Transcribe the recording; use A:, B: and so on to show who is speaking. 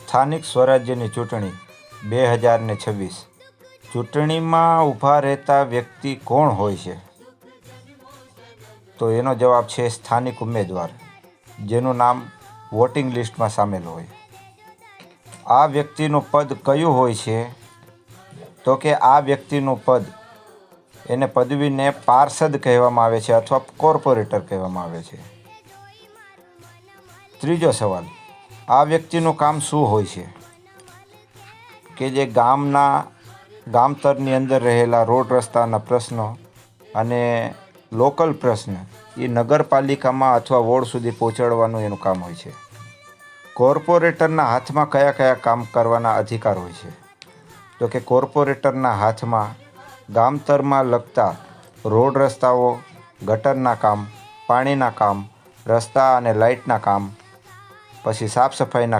A: સ્થાનિક સ્વરાજ્યની ચૂંટણી 2026 ચૂંટણીમાં ઊભા રહેતા વ્યક્તિ કોણ હોય છે? તો એનો જવાબ છે સ્થાનિક ઉમેદવાર, જેનું નામ વોટિંગ લિસ્ટમાં સામેલ હોય. આ વ્યક્તિનું પદ કયું હોય છે? તો કે આ વ્યક્તિનું પદ, એને પદવીને પાર્ષદ કહેવામાં આવે છે અથવા કોર્પોરેટર કહેવામાં આવે છે. ત્રીજો સવાલ, આ વ્યક્તિનું કામ શું હોય છે? કે જે ગામતરની અંદર રહેલા રોડ રસ્તાના પ્રશ્નો અને લોકલ પ્રશ્ન એ નગરપાલિકામાં અથવા વોર્ડ સુધી પહોંચાડવાનું એનું કામ હોય છે. કોર્પોરેટરના હાથમાં કયા કયા કામ કરવાના અધિકાર હોય છે? તો કે કોર્પોરેટરના હાથમાં ગામતરમાં લગતા રોડ રસ્તાઓ, ગટરના કામ, પાણીના કામ, રસ્તા અને લાઇટના કામ, પછી સાફ સફાઈના